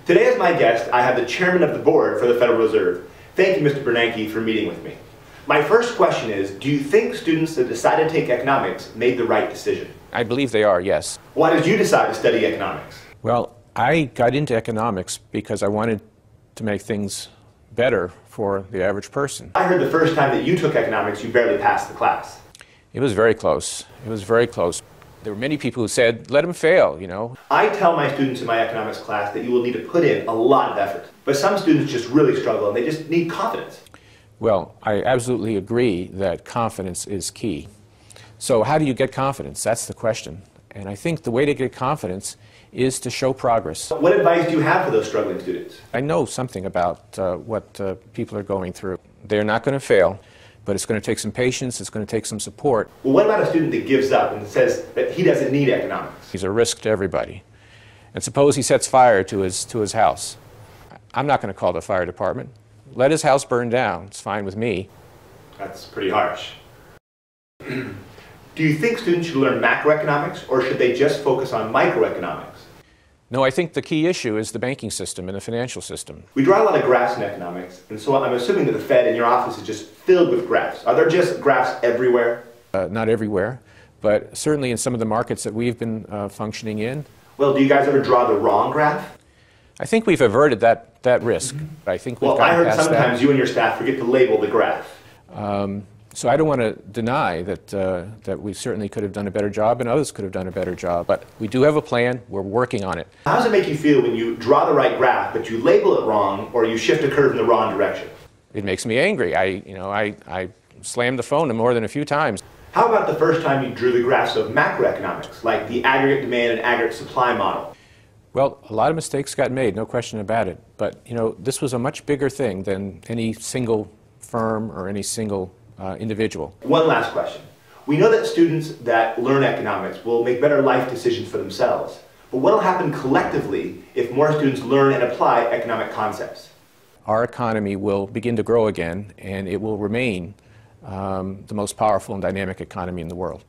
Today as my guest, I have the Chairman of the Board for the Federal Reserve. Thank you, Mr. Bernanke, for meeting with me. My first question is, do you think students that decided to take economics made the right decision? I believe they are, yes. Why did you decide to study economics? Well, I got into economics because I wanted to make things better for the average person. I heard the first time that you took economics, you barely passed the class. It was very close. It was very close. There were many people who said, let him fail, you know. I tell my students in my economics class that you will need to put in a lot of effort. But some students just really struggle and they just need confidence. Well, I absolutely agree that confidence is key. So how do you get confidence? That's the question. And I think the way to get confidence is to show progress. What advice do you have for those struggling students? I know something about what people are going through. They're not going to fail, but it's going to take some patience, it's going to take some support. Well, what about a student that gives up and says that he doesn't need economics? He's a risk to everybody. And suppose he sets fire to his house. I'm not going to call the fire department. Let his house burn down. It's fine with me. That's pretty harsh. Do you think students should learn macroeconomics, or should they just focus on microeconomics? No, I think the key issue is the banking system and the financial system. We draw a lot of graphs in economics, and so I'm assuming that the Fed in your office is just filled with graphs. Are there just graphs everywhere? Not everywhere, but certainly in some of the markets that we've been functioning in. Well, do you guys ever draw the wrong graph? I think we've averted that risk. I think we've I heard past sometimes you and your staff forget to label the graph. So I don't want to deny that we certainly could have done a better job and others could have done a better job, but we do have a plan, we're working on it. How does it make you feel when you draw the right graph, but you label it wrong, or you shift a curve in the wrong direction? It makes me angry. I slammed the phone more than a few times. How about the first time you drew the graphs of macroeconomics, like the aggregate demand and aggregate supply model? Well, a lot of mistakes got made, no question about it, but this was a much bigger thing than any single firm or any single individual. One last question. We know that students that learn economics will make better life decisions for themselves. But what will happen collectively if more students learn and apply economic concepts? Our economy will begin to grow again, and it will remain the most powerful and dynamic economy in the world.